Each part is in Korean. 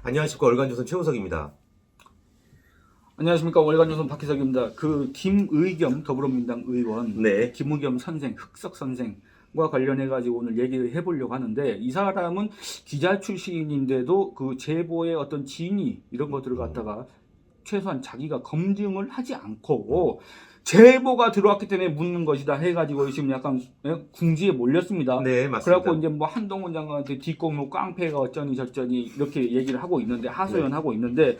안녕하십니까. 월간조선 최우석입니다. 안녕하십니까. 월간조선 박희석입니다. 그 김의겸 더불어민주당 의원, 네. 김의겸 선생, 흑석 선생과 관련해가지고 오늘 얘기를 해보려고 하는데, 이 사람은 기자 출신인데도 그 제보의 어떤 진위 이런 것들을 갖다가 최소한 자기가 검증을 하지 않고 제보가 들어왔기 때문에 묻는 것이다 해가지고 지금 약간 궁지에 몰렸습니다. 네, 맞습니다. 그래갖고 이제 뭐 한동훈 장관한테 뒷공무 깡패가 어쩌니 저쩌니 이렇게 얘기를 하고 있는데, 하소연하고 있는데,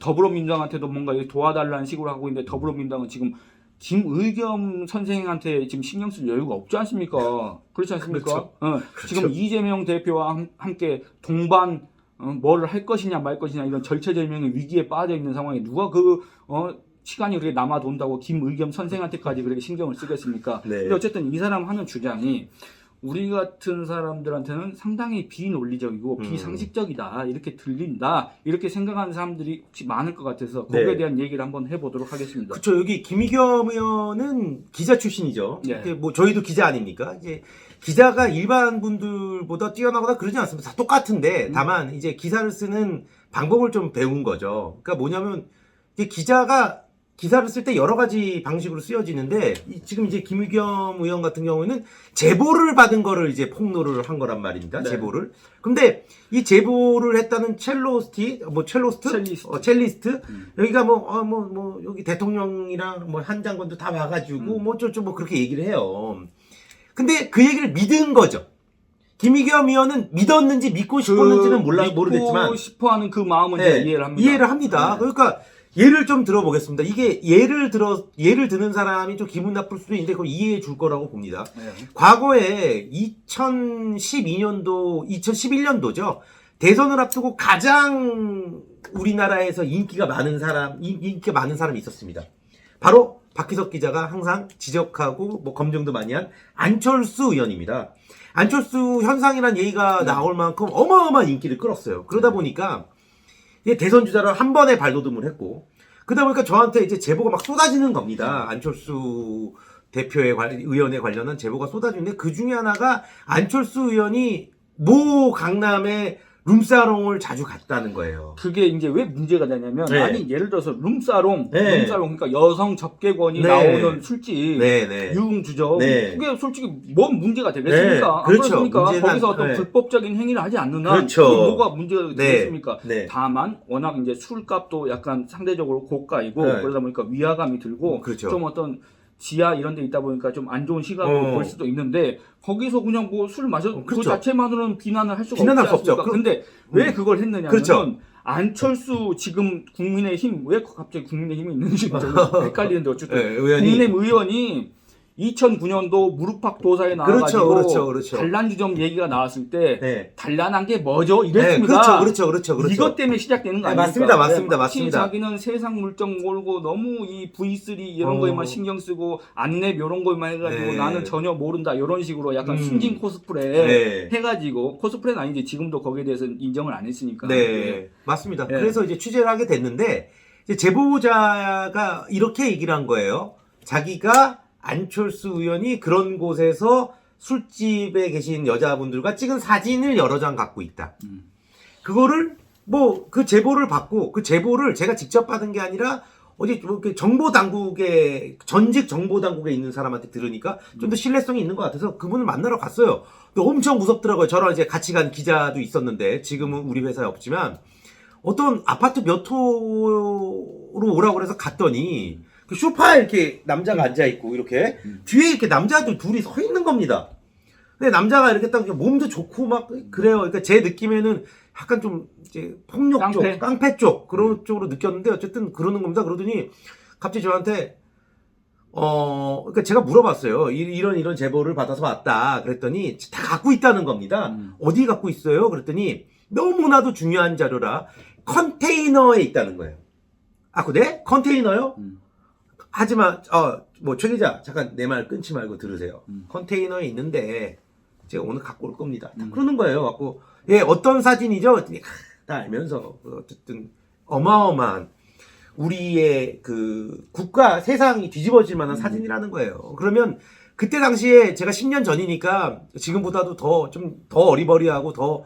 더불어민주당한테도 뭔가 도와달라는 식으로 하고 있는데, 더불어민주당은 지금 김의겸 선생한테 지금 신경 쓸 여유가 없지 않습니까? 그렇지 않습니까? 그렇죠. 지금 이재명 대표와 함께 동반 뭐를 할 것이냐 말 것이냐 이런 절체절명의 위기에 빠져 있는 상황에 누가 시간이 그렇게 남아 돈다고 김의겸 선생한테까지 그렇게 신경을 쓰겠습니까? 네. 근데 어쨌든 이 사람 하는 주장이 우리 같은 사람들한테는 상당히 비논리적이고 비상식적이다 이렇게 들린다 이렇게 생각하는 사람들이 혹시 많을 것 같아서 거기에 네. 대한 얘기를 한번 해보도록 하겠습니다. 그렇죠. 여기 김의겸 의원은 기자 출신이죠. 네. 뭐 저희도 기자 아닙니까? 이제 기자가 일반 분들보다 뛰어나거나 그러지 않습니다. 다 똑같은데 다만 이제 기사를 쓰는 방법을 좀 배운 거죠. 그러니까 뭐냐면 이게 기자가 기사를 쓸 때 여러 가지 방식으로 쓰여지는데 지금 이제 김의겸 의원 같은 경우에는 제보를 받은 거를 이제 폭로를 한 거란 말입니다. 네. 제보를. 근데 이 제보를 했다는 첼리스트 여기가 여기 대통령이랑 뭐 한 장관도 다 와가지고 뭐 어쩌고 뭐 그렇게 얘기를 해요. 근데 그 얘기를 믿은 거죠. 김의겸 의원은 믿었는지 믿고 싶었는지는 모르겠지만 믿고 싶어하는 그 마음은 네, 제가 이해를 합니다. 이해를 합니다. 네. 그러니까 예를 좀 들어보겠습니다. 이게 예를 드는 사람이 좀 기분 나쁠 수도 있는데 그걸 이해해 줄 거라고 봅니다. 네. 과거에 2011년도죠. 대선을 앞두고 가장 우리나라에서 인기가 많은 사람이 있었습니다. 바로 박희석 기자가 항상 지적하고 뭐 검증도 많이 한 안철수 의원입니다. 안철수 현상이라는 얘기가 나올 만큼 어마어마한 인기를 끌었어요. 그러다 보니까 대선 주자를 한 번에 발돋움을 했고, 그러다 보니까 저한테 이제 제보가 막 쏟아지는 겁니다. 안철수 의원에 관련한 제보가 쏟아지는데 그 중에 하나가 안철수 의원이 모 강남에 룸사롱을 자주 갔다는 거예요. 그게 이제 왜 문제가 되냐면, 네. 아니 예를 들어서 룸사롱 네. 그러니까 여성 접객원이 네. 나오는 술집, 네. 유흥주점, 네. 그게 솔직히 뭔 문제가 되겠습니까? 네. 안 그렇죠. 그렇습니까? 문제는, 거기서 어떤 네. 불법적인 행위를 하지 않는 한 그렇죠. 그게 뭐가 문제가 네. 되겠습니까? 네. 다만 워낙 이제 술값도 약간 상대적으로 고가이고 네. 그러다 보니까 위화감이 들고 그렇죠. 좀 어떤 지하 이런 데 있다 보니까 좀 안 좋은 시각으로 볼 수도 있는데, 거기서 그냥 뭐 술 마셔 그 그렇죠. 자체만으로는 비난을 할 수가 비난할 없지 수 없죠. 않습니까? 근데 왜 그걸 했느냐면, 그렇죠. 안철수 지금 국민의힘, 왜 갑자기 국민의힘이 있는지 좀 헷갈리는데 어쨌든 네, 의원이. 국민의힘 의원이 2009년도 무릎팍 도사에 나와가지고 그렇죠. 단란주점 얘기가 나왔을 때 네. 단란한 게 뭐죠? 이랬습니다. 네, 그렇죠. 이것 때문에 시작되는 거 네, 아닙니까? 맞습니다. 마치 자기는 세상 물정 모르고 너무 이 V3 이런 거에만 신경 쓰고 안내 이런 거에만 해가지고 네. 나는 전혀 모른다 이런 식으로 약간 순진 코스프레 네. 해가지고, 코스프레는 아니지 지금도 거기에 대해서 인정을 안 했으니까. 네, 맞습니다. 네. 그래서 이제 취재를 하게 됐는데, 이제 제보자가 이렇게 얘기를 한 거예요. 자기가 안철수 의원이 그런 곳에서 술집에 계신 여자분들과 찍은 사진을 여러 장 갖고 있다. 그거를 뭐 그 제보를 받고, 그 제보를 제가 직접 받은 게 아니라 어디 전직 정보 당국에 있는 사람한테 들으니까 좀 더 신뢰성이 있는 것 같아서 그분을 만나러 갔어요. 근데 엄청 무섭더라고요. 저랑 이제 같이 간 기자도 있었는데, 지금은 우리 회사에 없지만, 어떤 아파트 몇 호로 오라고 그래서 갔더니 그 소파에 이렇게 남자가 앉아있고 이렇게 뒤에 이렇게 남자들 둘이 서 있는 겁니다. 근데 남자가 이렇게 딱 몸도 좋고 막 그래요. 그러니까 제 느낌에는 약간 좀 이제 폭력 쪽, 깡패 쪽 그런 쪽으로 느꼈는데 어쨌든 그러는 겁니다. 그러더니 갑자기 저한테 그러니까 제가 물어봤어요. 이런 제보를 받아서 왔다. 그랬더니 다 갖고 있다는 겁니다. 어디 갖고 있어요? 그랬더니 너무나도 중요한 자료라 컨테이너에 있다는 거예요. 아, 그래? 컨테이너요? 하지만 최 기자 잠깐 내 말 끊지 말고 들으세요. 컨테이너에 있는데 제가 오늘 갖고 올 겁니다. 그러는 거예요. 갖고 어떤 사진이죠? 그랬더니 다 알면서 어쨌든 어마어마한 우리의 그 국가 세상이 뒤집어질 만한 사진이라는 거예요. 그러면 그때 당시에 제가 10년 전이니까 지금보다도 더 어리버리하고 더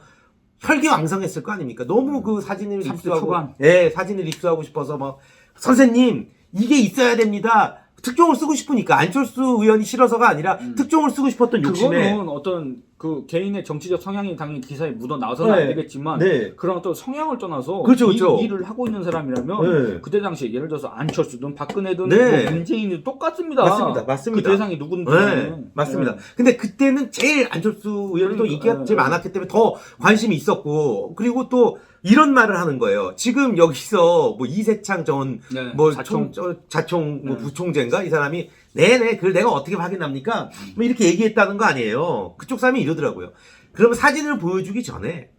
혈기왕성했을 거 아닙니까? 너무 그 사진을 30대 입수하고, 초반. 예, 사진을 입수하고 싶어서 막 선생님 이게 있어야 됩니다. 특종을 쓰고 싶으니까 안철수 의원이 싫어서가 아니라 특종을 쓰고 싶었던 욕심에. 그거는 어떤 그 개인의 정치적 성향이 당연히 기사에 묻어 나와서는 네. 안 되겠지만 네. 그런 어떤 성향을 떠나서 그렇죠, 그렇죠. 이 일을 하고 있는 사람이라면 네. 그때 당시에 예를 들어서 안철수든 박근혜든 네. 뭐 문재인이 똑같습니다. 맞습니다. 그 대상이 누군지. 네, 맞습니다. 근데 그때는 제일 안철수 의원이 또 인기가 네. 제일 많았기 때문에 더 관심이 있었고, 그리고 또 이런 말을 하는 거예요. 지금 여기서 뭐 이세창 전 네, 뭐 자총. 자총 뭐 네. 부총재인가 이 사람이 네네 그걸 내가 어떻게 확인합니까? 뭐 이렇게 얘기했다는 거 아니에요. 그쪽 사람이 이러더라고요. 그러면 사진을 보여주기 전에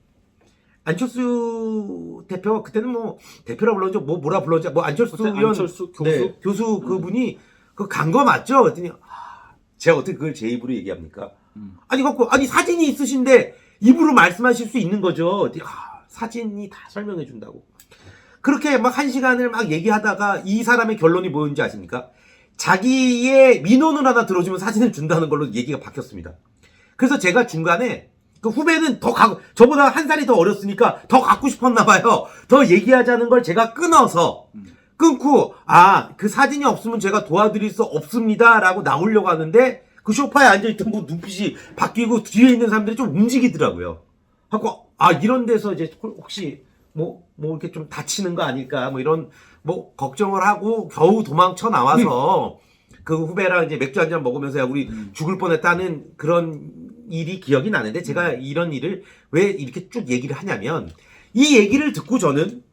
안철수 대표가 그때는 뭐 대표라 불렀는지 뭐라 불렀는지 뭐 안철수 그때 의원 안철수 교수? 네, 교수 그분이 그 간 거 맞죠? 그랬더니 제가 어떻게 그걸 제 입으로 얘기합니까? 아니 갖고 아니 사진이 있으신데 입으로 말씀하실 수 있는 거죠. 그랬더니, 사진이 다 설명해 준다고. 그렇게 막 1시간을 막 얘기하다가 이 사람의 결론이 뭐였는지 아십니까? 자기의 민원을 하나 들어주면 사진을 준다는 걸로 얘기가 바뀌었습니다. 그래서 제가 중간에 그 후배는 저보다 한 살이 더 어렸으니까 더 갖고 싶었나 봐요. 더 얘기하자는 걸 제가 끊고 그 사진이 없으면 제가 도와드릴 수 없습니다라고 나오려고 하는데 그 소파에 앉아있던 분 눈빛이 바뀌고 뒤에 있는 사람들이 좀 움직이더라고요. 하고 이런 데서 이제 혹시 뭐 이렇게 좀 다치는 거 아닐까 뭐 이런 뭐 걱정을 하고 겨우 도망쳐 나와서 그 후배랑 이제 맥주 한잔 먹으면서 야 우리 죽을 뻔했다는 그런 일이 기억이 나는데 제가 이런 일을 왜 이렇게 쭉 얘기를 하냐면 이 얘기를 듣고 저는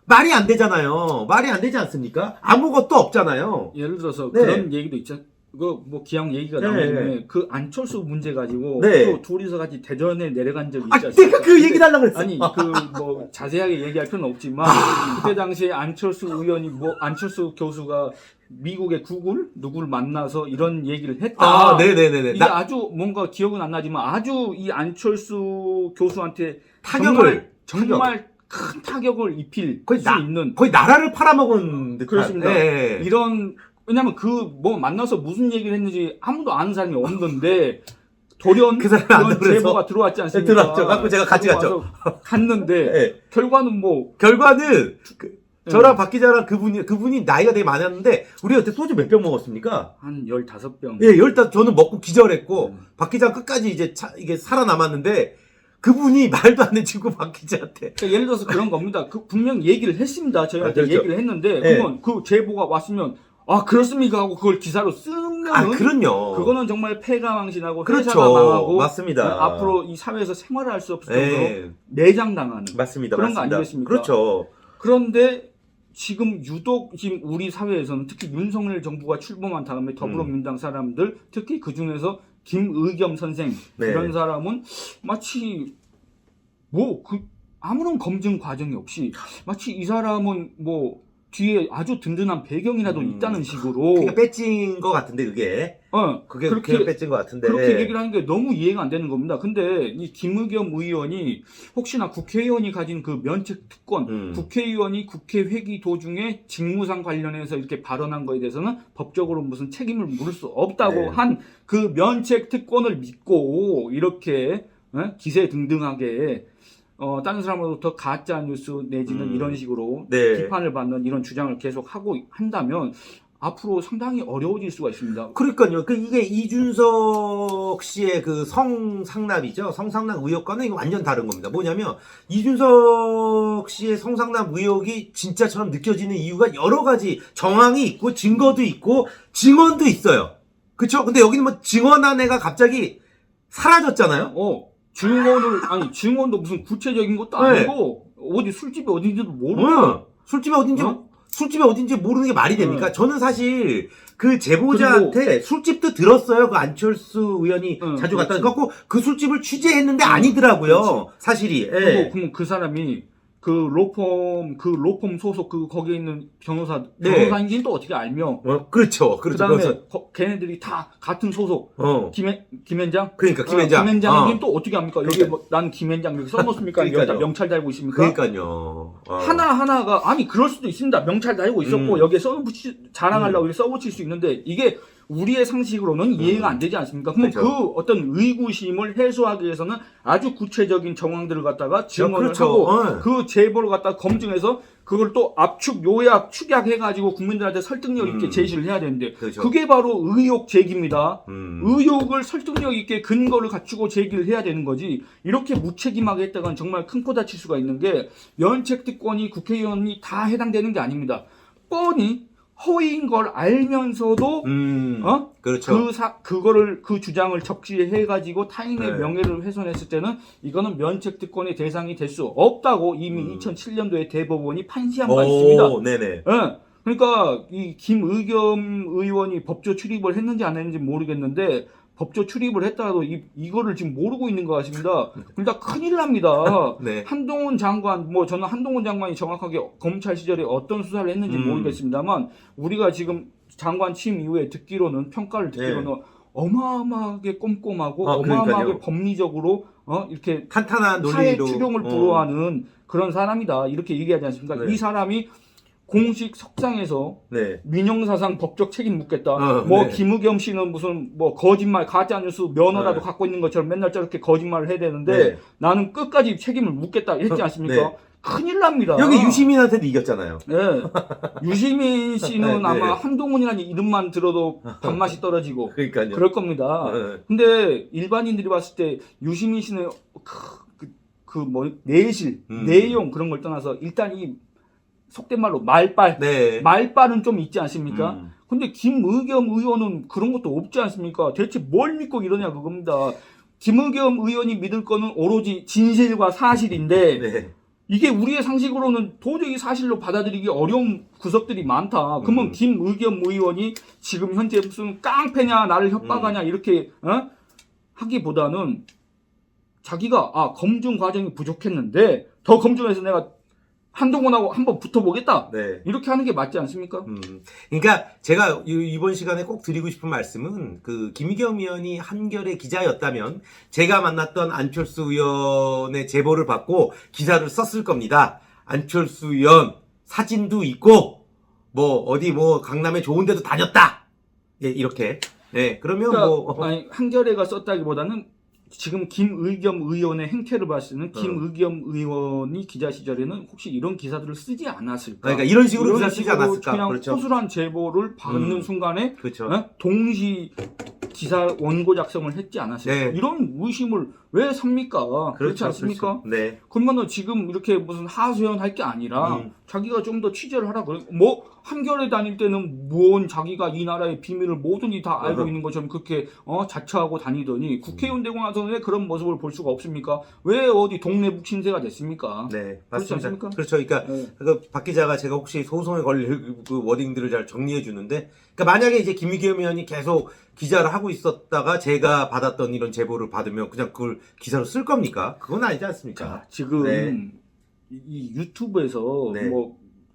말이 안 되잖아요. 말이 안 되지 않습니까? 아무것도 없잖아요. 예를 들어서 네. 그런 얘기도 있죠. 그 뭐 기왕 얘기가 네. 나오면 그 안철수 문제 가지고 네. 또 둘이서 같이 대전에 내려간 적이 있지 않습니까? 내가 그 얘기를 하려고 그랬어. 아니 그 뭐 자세하게 얘기할 필요는 없지만 그때 당시에 안철수 의원이 안철수 교수가 미국의 누구를 만나서 이런 얘기를 했다. 네네네네. 이게 아주 뭔가 기억은 안 나지만 아주 이 안철수 교수한테 타격을 정말 큰 타격을 입힐 거의 수 있는 거의 나라를 팔아먹은 듯한. 그렇습니다. 네. 이런 왜냐면 뭐 만나서 무슨 얘기를 했는지 아무도 아는 사람이 없는데 돌연 그 사람이 안다고 그런 그래서? 제보가 들어왔지 않습니까? 들어왔죠. 갖고 제가 같이 갔죠. 갔는데 네. 결과는 뭐 결과는 저랑 박 기자랑 그분이 나이가 되게 많았는데 우리 그때 소주 몇 병 먹었습니까? 한 15병. 예, 15 저는 먹고 기절했고 박 기자 끝까지 이제 이게 살아남았는데 그분이 말도 안 되는 친구 박 기자한테 그러니까 예를 들어서 그런 겁니다. 분명 얘기를 했습니다. 저희한테 그렇죠. 얘기를 했는데 네. 그러면 그 제보가 왔으면 그렇습니까 하고 그걸 기사로 쓰면은 그럼요. 그거는 정말 폐가 망신하고 그렇죠. 회사가 망하고 맞습니다. 앞으로 이 사회에서 생활할 수 없을 정도로 네. 내장당하는 맞습니다. 그런 맞습니다. 거 아니겠습니까? 그렇죠. 그런데 지금 유독 지금 우리 사회에서는 특히 윤석열 정부가 출범한 다음에 더불어민주당 사람들 특히 그 중에서 김의겸 선생 네. 이런 사람은 마치 아무런 검증 과정이 없이 마치 이 사람은 뒤에 아주 든든한 배경이라도 있다는 식으로 그러니까 뺏긴 것 같은데 그게 그게 뺏긴 것 같은데 그렇게 얘기를 하는 게 너무 이해가 안 되는 겁니다. 근데 이 김의겸 의원이 혹시나 국회의원이 가진 그 면책 특권, 국회의원이 국회 회기 도중에 직무상 관련해서 이렇게 발언한 거에 대해서는 법적으로 무슨 책임을 물을 수 없다고 네. 한 그 면책 특권을 믿고 이렇게 기세등등하게 다른 사람으로부터 가짜 뉴스 내지는 이런 식으로 네. 비판을 받는 이런 주장을 계속 하고 한다면 앞으로 상당히 어려워질 수가 있습니다. 그러니까요. 이게 이준석 씨의 그 성상납이죠. 성상납 의혹과는 이거 완전 다른 겁니다. 뭐냐면 이준석 씨의 성상납 의혹이 진짜처럼 느껴지는 이유가 여러 가지 정황이 있고 증거도 있고 증언도 있어요. 그렇죠? 근데 여기는 뭐 증언한 애가 갑자기 사라졌잖아요. 증언도 무슨 구체적인 것도 아니고 어디 술집이 어딘지도 모르고 술집이 어딘지 모르는 게 말이 됩니까? 저는 사실 그 제보자한테 술집도 들었어요. 그 안철수 의원이 자주 갔다 갖고 그 술집을 취재했는데 아니더라고요. 그렇지. 사실이. 그리고 그럼 그 사람이 그 로펌 소속 거기에 있는 변호사인지는 또 어떻게 알며? 그렇죠. 그다음에 걔네들이 다 같은 소속. 김현장? 그러니까 김현장. 김현장인지는 또 어떻게 합니까? 여기 난 김현장 이렇게 써놓습니까? 여기다 명찰 달고 있습니까? 그러니까요. 하나하나가 그럴 수도 있습니다. 명찰 달고 있었고 여기에 자랑하려고 써붙일 수 있는데 이게 우리의 상식으로는 이해가 안 되지 않습니까? 그러면 그렇죠. 그 어떤 의구심을 해소하기 위해서는 아주 구체적인 정황들을 갖다가 증언을 그렇죠. 하고 그 제보를 갖다가 검증해서 그걸 또 압축, 요약, 축약해가지고 국민들한테 설득력 있게 제시를 해야 되는데 그렇죠. 그게 바로 의혹 제기입니다. 음. 의혹을 설득력 있게 근거를 갖추고 제기를 해야 되는 거지. 이렇게 무책임하게 했다간 정말 큰 코 다칠 수가 있는 게 면책특권이 국회의원이 다 해당되는 게 아닙니다. 뻔히 허위인 걸 알면서도 그렇죠. 그거를 그 주장을 적시해 가지고 타인의 네. 명예를 훼손했을 때는 이거는 면책특권의 대상이 될 수 없다고 이미 2007년도에 대법원이 판시한 바 있습니다. 네네. 예. 그러니까 이 김의겸 의원이 법조 출입을 했는지 안 했는지 모르겠는데 법조 출입을 했다가도 이거를 지금 모르고 있는 것 같습니다. 그러니까 큰일 납니다. 네. 한동훈 장관, 뭐 저는 한동훈 장관이 정확하게 검찰 시절에 어떤 수사를 했는지 모르겠습니다만 우리가 지금 장관 취임 이후에 듣기로는 평가를 듣기로는 어마어마하게 꼼꼼하고 어마어마하게 그러니까요. 법리적으로 이렇게 탄탄한 사회 논리로 추종을 불허하는 그런 사람이다 이렇게 얘기하지 않습니까? 네. 이 사람이 공식 석상에서 네. 민형사상 법적 책임 묻겠다. 네. 김의겸 씨는 무슨 거짓말 가짜뉴스 면허라도 네. 갖고 있는 것처럼 맨날 저렇게 거짓말을 해야 되는데 네. 나는 끝까지 책임을 묻겠다 했지 않습니까? 네. 큰일 납니다. 여기 유시민한테도 이겼잖아요. 네. 유시민 씨는 네. 아마 한동훈이라는 이름만 들어도 밥맛이 떨어지고 그러니까요. 그럴 겁니다. 네. 근데 일반인들이 봤을 때 유시민 씨는 내실, 내용 그런 걸 떠나서 일단 이 속된 말로 말빨, 네. 말빨은 좀 있지 않습니까? 근데 김의겸 의원은 그런 것도 없지 않습니까? 대체 뭘 믿고 이러냐 그겁니다. 김의겸 의원이 믿을 거는 오로지 진실과 사실인데 네. 이게 우리의 상식으로는 도저히 사실로 받아들이기 어려운 구석들이 많다. 그러면 김의겸 의원이 지금 현재 무슨 깡패냐 나를 협박하냐 이렇게 하기보다는 자기가 검증 과정이 부족했는데 더 검증해서 내가 한동훈하고 한번 붙어보겠다. 네. 이렇게 하는 게 맞지 않습니까? 그러니까 제가 이번 시간에 꼭 드리고 싶은 말씀은 그 김의겸 의원이 한겨레 기자였다면 제가 만났던 안철수 의원의 제보를 받고 기사를 썼을 겁니다. 안철수 의원 사진도 있고 어디 강남에 좋은 데도 다녔다. 예, 이렇게. 네, 그러면 아니, 한겨레가 썼다기보다는 지금 김의겸 의원의 행태를 봤을 때는 김의겸 의원이 기자 시절에는 혹시 이런 기사들을 쓰지 않았을까? 그러니까 이런 식으로 기사 쓰지 않았을까? 그냥 그렇죠. 허술한 제보를 받는 순간에 그렇죠. 동시 기사 원고 작성을 했지 않았을까? 네. 이런 의심을 왜 삽니까? 그렇지 않습니까? 그렇죠. 네. 그러면은 지금 이렇게 무슨 하소연 할 게 아니라 자기가 좀 더 취재를 하라 그래. 한겨레 다닐 때는 자기가 이 나라의 비밀을 뭐든지 다 알고 있는 것처럼 그렇게 자처하고 다니더니 국회의원 되고 나서는 왜 그런 모습을 볼 수가 없습니까? 왜 어디 동네 북신세가 됐습니까? 네, 그렇지 맞습니다. 않습니까? 그렇죠. 그러니까 박 기자가 제가 혹시 소송에 걸릴 그 워딩들을 잘 정리해 주는데, 그러니까 만약에 이제 김의겸 의원이 계속 기자를 하고 있었다가 제가 받았던 이런 제보를 받으면 그냥 그걸 기사로 쓸 겁니까? 그건 아니지 않습니까? 자, 지금 네. 이 유튜브에서 네.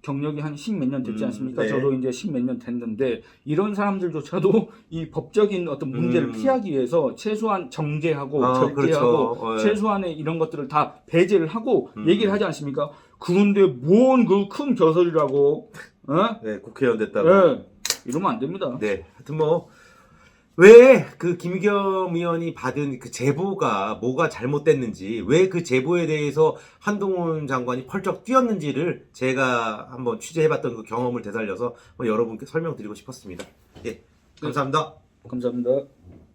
경력이 한 10몇 년 됐지 않습니까? 네. 저도 이제 10몇 년 됐는데 이런 사람들조차도 이 법적인 어떤 문제를 피하기 위해서 최소한 정제하고 절제하고 그렇죠. 최소한의 이런 것들을 다 배제를 하고 얘기를 하지 않습니까? 그런데 뭔 그 큰 벼슬이라고 네, 국회의원 됐다고. 네. 이러면 안 됩니다. 네, 하여튼 왜 그 김의겸 의원이 받은 그 제보가 뭐가 잘못됐는지, 왜 그 제보에 대해서 한동훈 장관이 펄쩍 뛰었는지를 제가 한번 취재해봤던 그 경험을 되살려서 여러분께 설명드리고 싶었습니다. 예, 감사합니다. 감사합니다.